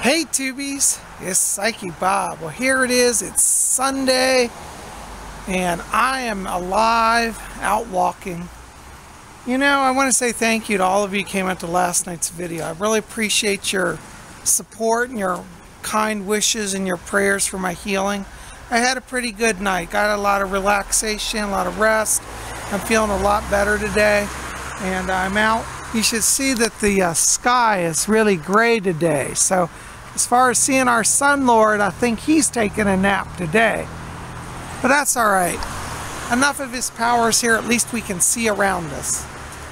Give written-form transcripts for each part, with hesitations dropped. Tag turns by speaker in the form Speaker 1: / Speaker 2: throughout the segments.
Speaker 1: Hey Tubies, it's Psychic Bob. Well, here it is. It's Sunday and I am alive, out walking. You know, I want to say thank you to all of you who came out to last night's video. I really appreciate your support and your kind wishes and your prayers for my healing. I had a pretty good night. Got a lot of relaxation, a lot of rest. I'm feeling a lot better today and I'm out. You should see that the sky is really gray today. So as far as seeing our Sun Lord, I think he's taking a nap today. But that's all right. Enough of his powers here, at least we can see around us.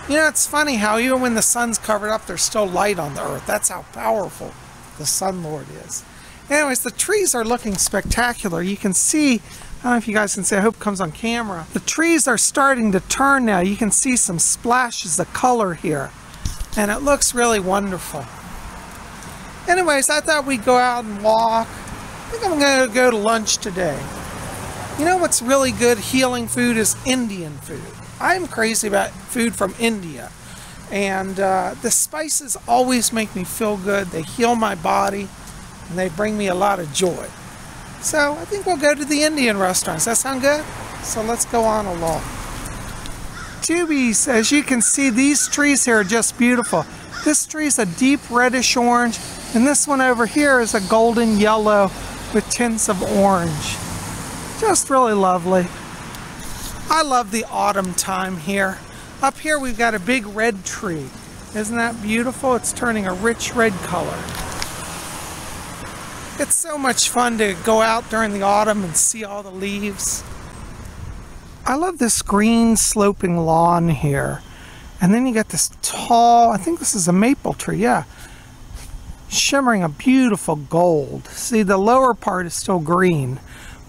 Speaker 1: You know, it's funny how even when the sun's covered up, there's still light on the earth. That's how powerful the Sun Lord is. Anyways, the trees are looking spectacular. You can see, I don't know if you guys can see, I hope it comes on camera. The trees are starting to turn now. You can see some splashes of color here. And it looks really wonderful. Anyways, I thought we'd go out and walk. I think I'm going to go to lunch today. You know what's really good healing food is Indian food. I'm crazy about food from India. And the spices always make me feel good. They heal my body and they bring me a lot of joy. So I think we'll go to the Indian restaurants. Does that sound good? So let's go on along. Tubies, as you can see, these trees here are just beautiful. This tree is a deep reddish orange, and this one over here is a golden yellow with tints of orange. Just really lovely. I love the autumn time here. Up here we've got a big red tree. Isn't that beautiful? It's turning a rich red color. It's so much fun to go out during the autumn and see all the leaves. I love this green sloping lawn here. And then you got this tall, I think this is a maple tree, yeah. Shimmering a beautiful gold. See, the lower part is still green.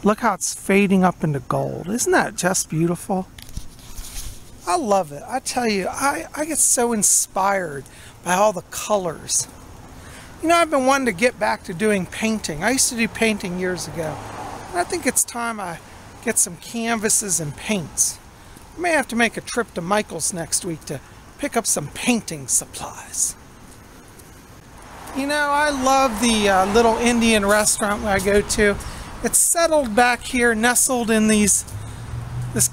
Speaker 1: Look how it's fading up into gold. Isn't that just beautiful? I love it. I tell you, I get so inspired by all the colors. You know, I've been wanting to get back to doing painting. I used to do painting years ago. And I think it's time I get some canvases and paints. I may have to make a trip to Michael's next week to pick up some painting supplies. You know, I love the little Indian restaurant where I go to. It's settled back here, nestled in this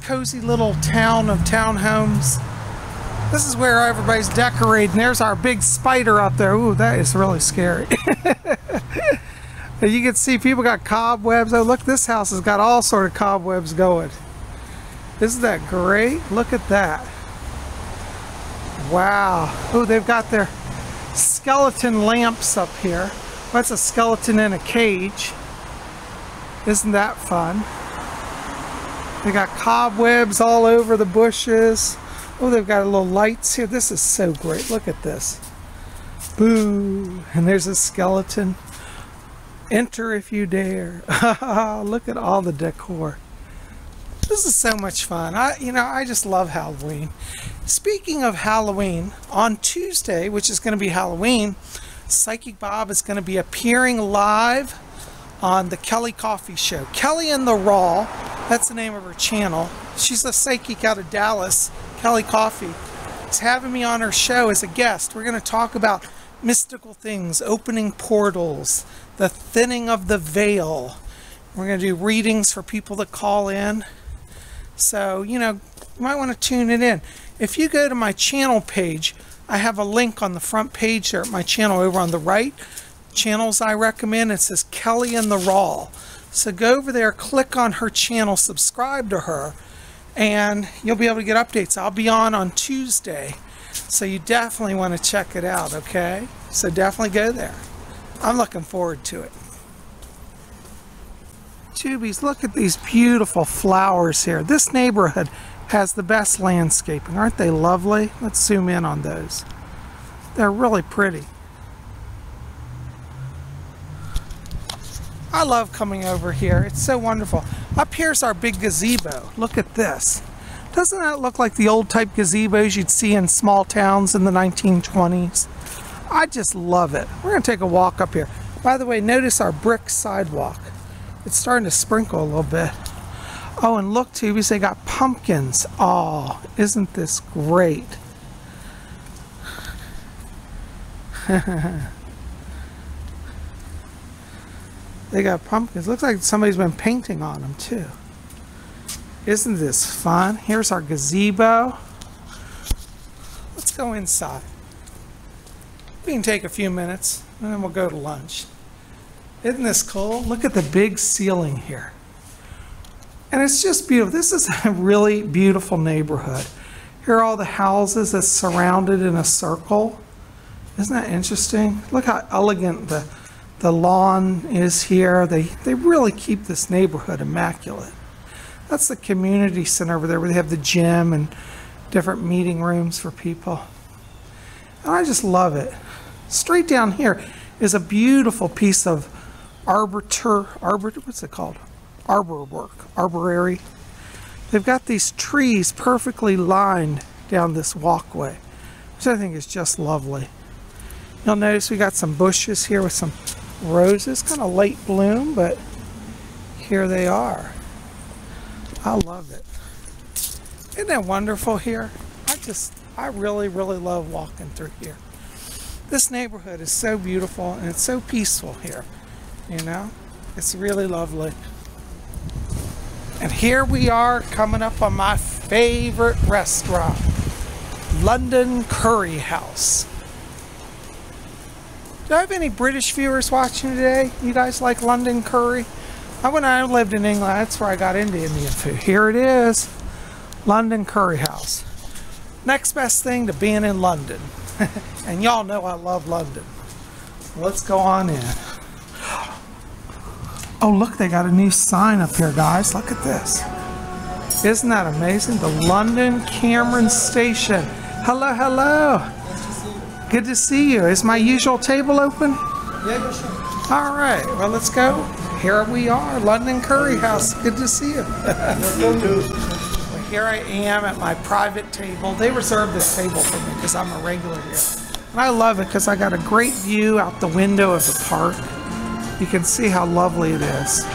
Speaker 1: cozy little town of townhomes. This is where everybody's decorating. There's our big spider up there. Ooh, that is really scary. You can see people got cobwebs. Oh, look, this house has got all sort of cobwebs going. Isn't that great? Look at that. Wow. Oh, they've got their skeleton lamps up here. That's a skeleton in a cage. Isn't that fun? They got cobwebs all over the bushes. Oh, they've got little lights here. This is so great. Look at this. Boo. And there's a skeleton. Enter if you dare. Look at all the decor. This is so much fun. I just love Halloween. Speaking of Halloween, on Tuesday, which is going to be Halloween, Psychic Bob is going to be appearing live on the Kelly Coffee Show. Kelly and the Raw, that's the name of her channel. She's a psychic out of Dallas. Kelly Coffee is having me on her show as a guest. We're going to talk about mystical things, opening portals, the thinning of the veil. We're going to do readings for people that call in. So, you know, you might want to tune it in. If you go to my channel page, I have a link on the front page there at my channel over on the right. Channels I recommend, it says Kelly and the Raw. So go over there, click on her channel, subscribe to her, and you'll be able to get updates. I'll be on Tuesday. So you definitely want to check it out, okay? So definitely go there. I'm looking forward to it. Tubies, look at these beautiful flowers here. This neighborhood has the best landscaping. Aren't they lovely? Let's zoom in on those. They're really pretty. I love coming over here. It's so wonderful. Up here's our big gazebo. Look at this. Doesn't that look like the old type gazebos you'd see in small towns in the 1920s? I just love it. We're going to take a walk up here. By the way, notice our brick sidewalk. It's starting to sprinkle a little bit. Oh, and look, Tubies, they got pumpkins. Oh, isn't this great? They got pumpkins. Looks like somebody's been painting on them too. Isn't this fun? Here's our gazebo. Let's go inside. We can take a few minutes and then we'll go to lunch. Isn't this cool? Look at the big ceiling here. And it's just beautiful. This is a really beautiful neighborhood. Here are all the houses that's surrounded in a circle. Isn't that interesting? Look how elegant the lawn is here. They really keep this neighborhood immaculate. That's the community center over there where they have the gym and different meeting rooms for people. And I just love it. Straight down here is a beautiful piece of what's it called? Arbor work, arborary. They've got these trees perfectly lined down this walkway, which I think is just lovely. You'll notice we got some bushes here with some roses, kind of late bloom, but here they are. I love it. Isn't that wonderful here? I really, really love walking through here. This neighborhood is so beautiful and it's so peaceful here. You know, it's really lovely. And here we are coming up on my favorite restaurant, London Curry House. Do I have any British viewers watching today? You guys like London curry? When I lived in England, that's where I got into Indian food. Here it is, London Curry House. Next best thing to being in London. And y'all know I love London. Let's go on in. Oh, look, they got a new sign up here, guys. Look at this. Isn't that amazing? The London Cameron Station. Hello, hello. Good to see you. Is my usual table open?
Speaker 2: Yeah, sure.
Speaker 1: All right. Well, let's go. Here we are, London Curry House. Good to see you.
Speaker 2: You too.
Speaker 1: Well, here I am at my private table. They reserved this table for me because I'm a regular here. And I love it because I got a great view out the window of the park. You can see how lovely it is.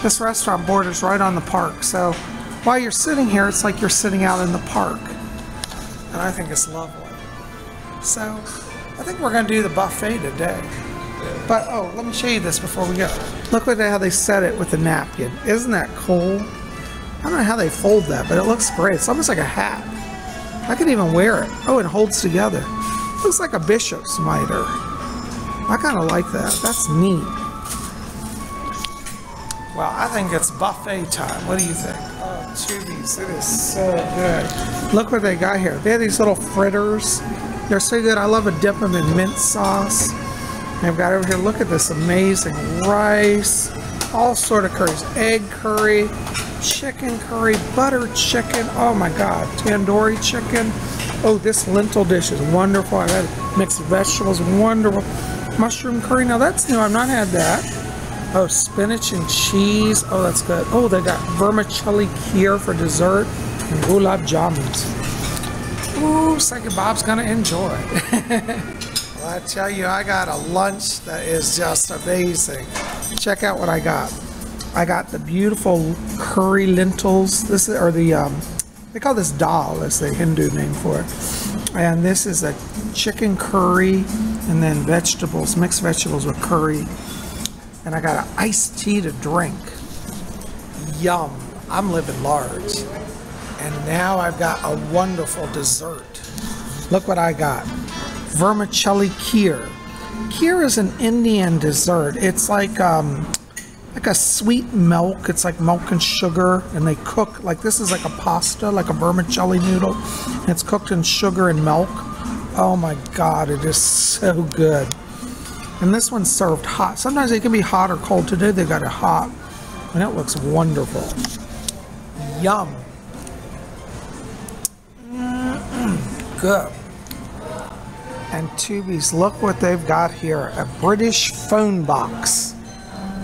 Speaker 1: This restaurant borders right on the park, so while you're sitting here, it's like you're sitting out in the park. And I think it's lovely. So, I think we're going to do the buffet today. But, oh, let me show you this before we go. Look at how they set it with the napkin. Isn't that cool? I don't know how they fold that, but it looks great. It's almost like a hat. I could even wear it. Oh, it holds together. Looks like a bishop's mitre. I kind of like that. That's neat. Well, I think it's buffet time. What do you think? Oh, Tubies, it is so good. Look what they got here. They have these little fritters. They're so good. I love to dip them in mint sauce. And I've got over here, look at this amazing rice. All sort of curries. Egg curry, chicken curry, butter chicken. Oh my God, tandoori chicken. Oh, this lentil dish is wonderful. I've had mixed vegetables, wonderful. Mushroom curry, now that's new, I've not had that. Oh, spinach and cheese, oh that's good. Oh, they got vermicelli kheer for dessert and gulab jamuns. Ooh, Psychic Bob's gonna enjoy. Well, I tell you, I got a lunch that is just amazing. Check out what I got. I got the beautiful curry lentils. This is, or the, they call this dal, is the Hindu name for it. And this is a chicken curry and then vegetables, mixed vegetables with curry. And I got an iced tea to drink. Yum. I'm living large. And now I've got a wonderful dessert. Look what I got. Vermicelli kheer. Kheer is an Indian dessert. It's like a sweet milk. It's like milk and sugar, and they cook, like this is like a pasta, like a vermicelli noodle. And it's cooked in sugar and milk. Oh my God, it is so good. And this one's served hot. Sometimes it can be hot or cold. Today they got it hot, and it looks wonderful. Yum. Good. And Tubies, look what they've got here. A British phone box.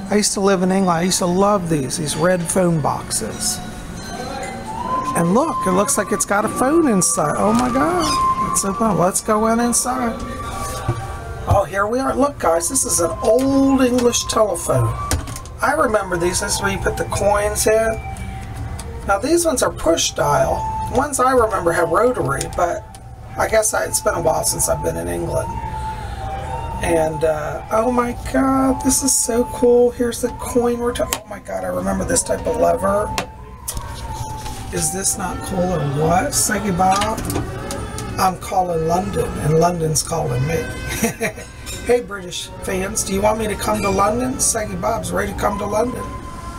Speaker 1: I used to live in England. I used to love these red phone boxes. And look, it looks like it's got a phone inside. Oh my God. Let's open it. Let's go in inside. Oh, here we are. Look, guys, this is an old English telephone. I remember these. This is where you put the coins in. Now, these ones are push dial. The ones I remember have rotary, but I guess it's been a while since I've been in England. And oh my god, this is so cool. Here's the coin we're talking. Oh my god, I remember this type of lever. Is this not cool or what? Psyche Bob? I'm calling London, and London's calling me. Hey British fans, do you want me to come to London? Psyche Bob's ready to come to London.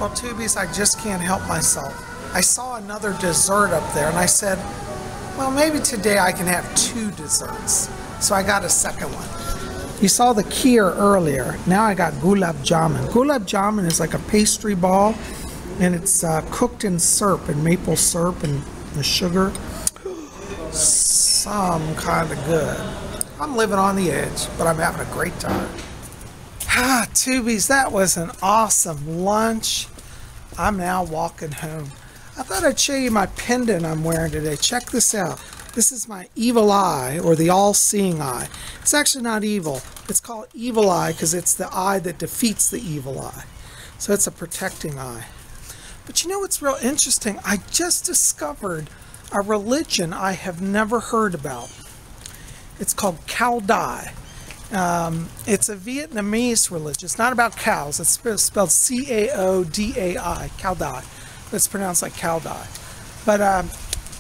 Speaker 1: Well, Tubies, I just can't help myself. I saw another dessert up there, and I said, well, maybe today I can have 2 desserts. So I got a second one. You saw the kheer earlier. Now I got gulab jamun. Gulab jamun is like a pastry ball, and it's cooked in syrup, and maple syrup and the sugar. Some kind of good. I'm living on the edge, but I'm having a great time. Ah, Tubies, that was an awesome lunch. I'm now walking home. I thought I'd show you my pendant I'm wearing today. Check this out. This is my evil eye, or the all-seeing eye. It's actually not evil. It's called evil eye because it's the eye that defeats the evil eye. So it's a protecting eye. But you know what's real interesting? I just discovered a religion I have never heard about. It's called Cao Dai. It's a Vietnamese religion. It's not about cows. It's spelled C-A-O-D-A-I, Cao Dai. It's pronounced like Cao Dai. But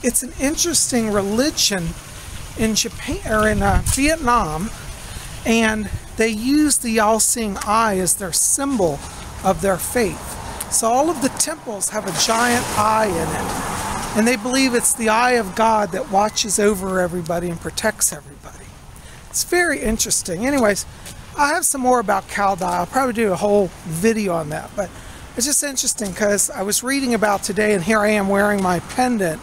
Speaker 1: it's an interesting religion in Japan or in Vietnam, and they use the all-seeing eye as their symbol of their faith. So all of the temples have a giant eye in it, and they believe it's the eye of God that watches over everybody and protects everybody. It's very interesting. Anyways, I have some more about Cao Dai. I'll probably do a whole video on that, but it's just interesting because I was reading about today, and here I am wearing my pendant,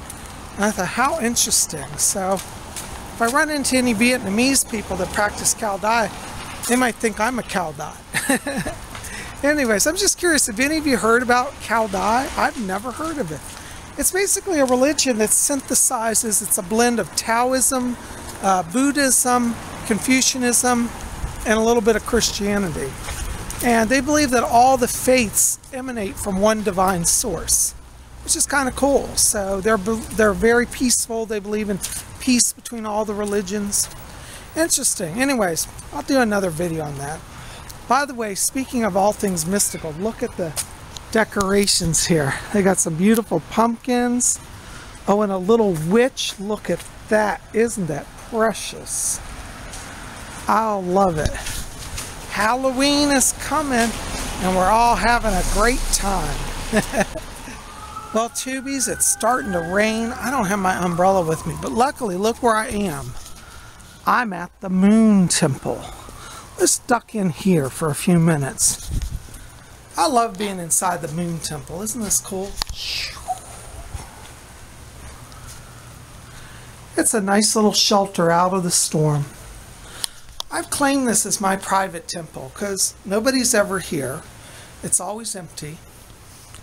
Speaker 1: and I thought, how interesting. So if I run into any Vietnamese people that practice Cao Dai, they might think I'm a Cao Dai. Anyways, I'm just curious, have any of you heard about Cao Dai? I've never heard of it. It's basically a religion that synthesizes, it's a blend of Taoism, Buddhism, Confucianism, and a little bit of Christianity. And they believe that all the faiths emanate from one divine source, which is kind of cool. So they're very peaceful. They believe in peace between all the religions. Interesting. Anyways, I'll do another video on that. By the way, speaking of all things mystical, look at the decorations here. They got some beautiful pumpkins. Oh, and a little witch. Look at that. Isn't that precious? I'll love it. Halloween is coming, and we're all having a great time. Well, Tubies, it's starting to rain. I don't have my umbrella with me, but luckily, look where I am. I'm at the Moon Temple. Let's duck in here for a few minutes. I love being inside the Moon Temple. Isn't this cool? It's a nice little shelter out of the storm. I've claimed this as my private temple because nobody's ever here. It's always empty.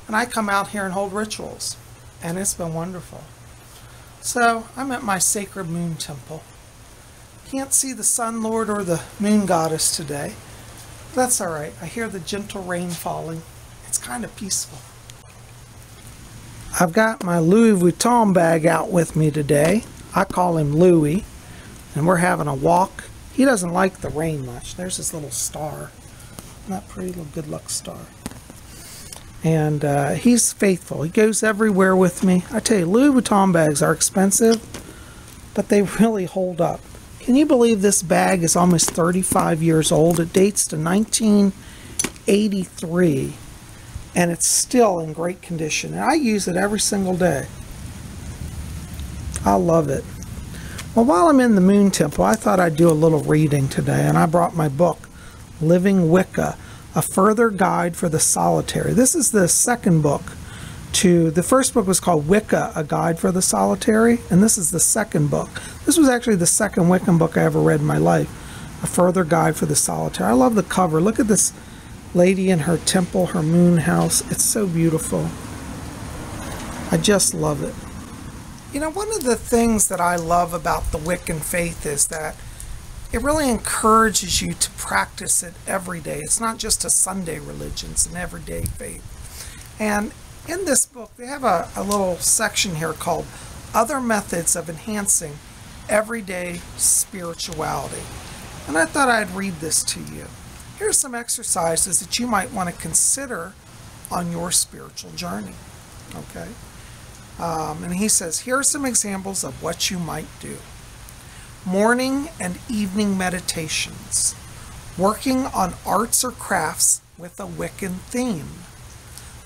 Speaker 1: And I come out here and hold rituals. And it's been wonderful. So I'm at my sacred Moon Temple. Can't see the Sun Lord or the Moon Goddess today. That's alright. I hear the gentle rain falling. It's kind of peaceful. I've got my Louis Vuitton bag out with me today. I call him Louis. And we're having a walk. He doesn't like the rain much. There's his little star. Isn't that pretty? Little good luck star. And he's faithful. He goes everywhere with me. I tell you, Louis Vuitton bags are expensive, but they really hold up. Can you believe this bag is almost 35 years old? It dates to 1983, and it's still in great condition. And I use it every single day. I love it. Well, while I'm in the Moon Temple, I thought I'd do a little reading today, and I brought my book, Living Wicca, A Further Guide for the Solitary. This is the second book to, the first book was called Wicca, A Guide for the Solitary, and this is the second book. This was actually the second Wiccan book I ever read in my life, A Further Guide for the Solitary. I love the cover. Look at this lady in her temple, her moon house. It's so beautiful. I just love it. You know, one of the things that I love about the Wiccan faith is that it really encourages you to practice it every day. It's not just a Sunday religion, it's an everyday faith. And in this book, they have a little section here called Other Methods of Enhancing Everyday Spirituality. And I thought I'd read this to you. Here's some exercises that you might want to consider on your spiritual journey. Okay? And he says, here are some examples of what you might do. Morning and evening meditations. Working on arts or crafts with a Wiccan theme.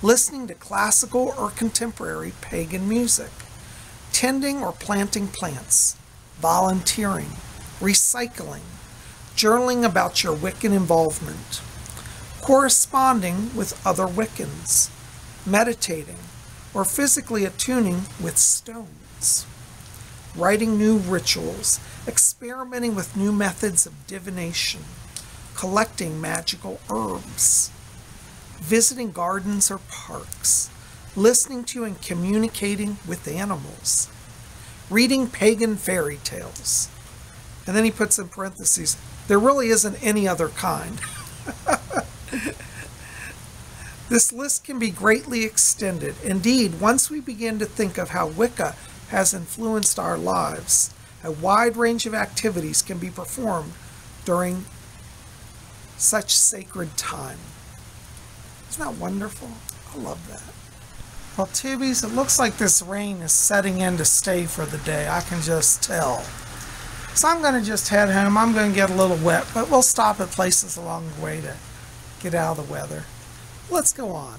Speaker 1: Listening to classical or contemporary pagan music. Tending or planting plants. Volunteering. Recycling. Journaling about your Wiccan involvement. Corresponding with other Wiccans. Meditating. Or physically attuning with stones. Writing new rituals. Experimenting with new methods of divination. Collecting magical herbs. Visiting gardens or parks. Listening to and communicating with animals. Reading pagan fairy tales. And then he puts in parentheses, there really isn't any other kind. This list can be greatly extended. Indeed, once we begin to think of how Wicca has influenced our lives, a wide range of activities can be performed during such sacred time. Isn't that wonderful? I love that. Well, Tubies, it looks like this rain is setting in to stay for the day. I can just tell. So I'm going to just head home. I'm going to get a little wet, but we'll stop at places along the way to get out of the weather. Let's go on.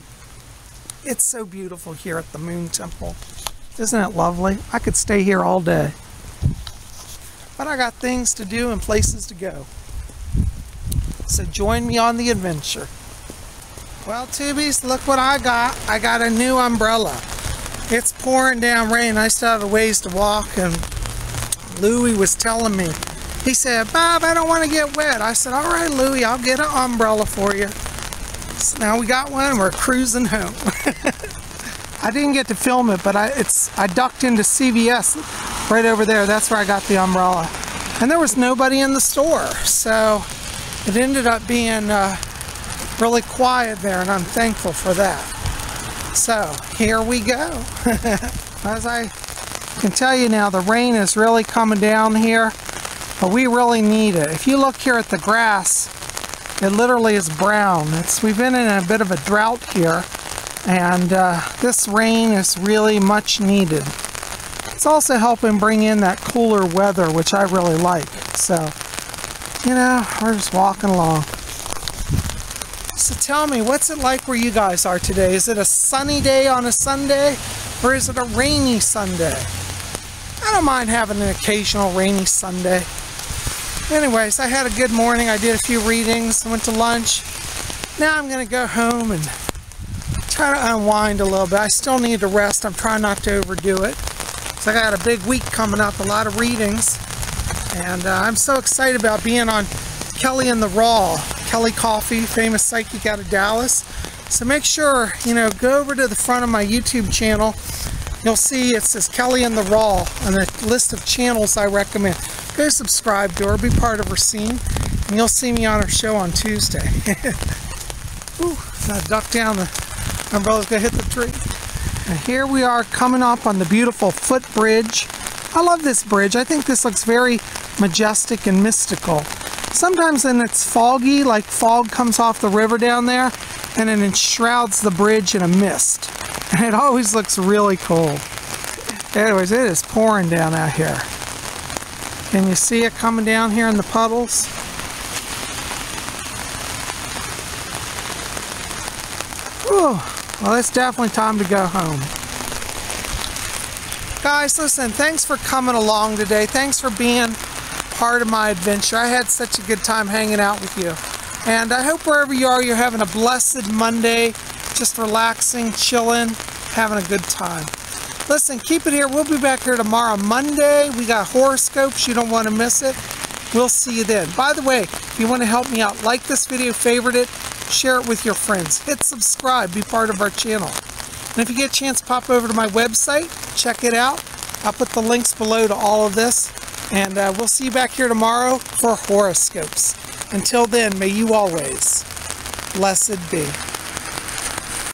Speaker 1: It's so beautiful here at the Moon Temple. Isn't it lovely? I could stay here all day. But I got things to do and places to go. So join me on the adventure. Well, Tubies, look what I got. I got a new umbrella. It's pouring down rain. I still have a ways to walk, and Louie was telling me. He said, Bob, I don't want to get wet. I said, all right, Louie, I'll get an umbrella for you. So now we got one and we're cruising home. I didn't get to film it, but I ducked into CVS right over there. That's where I got the umbrella. And there was nobody in the store, so it ended up being really quiet there, and I'm thankful for that. So here we go. As I can tell you now, the rain is really coming down here, but we really need it. If you look here at the grass, it literally is brown. We've been in a bit of a drought here, and this rain is really much needed. It's also helping bring in that cooler weather, which I really like. So, you know, we're just walking along. So tell me, what's it like where you guys are today? Is it a sunny day on a Sunday, or is it a rainy Sunday? I don't mind having an occasional rainy Sunday. Anyways, I had a good morning. I did a few readings, went to lunch. Now I'm going to go home and try to unwind a little bit. I still need to rest. I'm trying not to overdo it. So I got a big week coming up, a lot of readings. And I'm so excited about being on Kelly and the Raw. Kelly Coffee, famous psychic out of Dallas. So make sure, you know, go over to the front of my YouTube channel. You'll see it says Kelly and the Raw on the list of channels I recommend. Go subscribe to her, be part of her scene, and you'll see me on her show on Tuesday. Ooh, I ducked down, the umbrella's gonna hit the tree. And here we are coming up on the beautiful footbridge. I love this bridge. I think this looks very majestic and mystical. Sometimes when it's foggy, like fog comes off the river down there, and it enshrouds the bridge in a mist. And it always looks really cool. Anyways, it is pouring down out here. Can you see it coming down here in the puddles? Whew. Well, it's definitely time to go home. Guys, listen, thanks for coming along today. Thanks for being part of my adventure. I had such a good time hanging out with you. And I hope wherever you are, you're having a blessed Monday, just relaxing, chilling, having a good time. Listen, keep it here. We'll be back here tomorrow, Monday. We got horoscopes. You don't want to miss it. We'll see you then. By the way, if you want to help me out, like this video, favorite it, share it with your friends. Hit subscribe. Be part of our channel. And if you get a chance, pop over to my website. Check it out. I'll put the links below to all of this. And we'll see you back here tomorrow for horoscopes. Until then, may you always blessed be.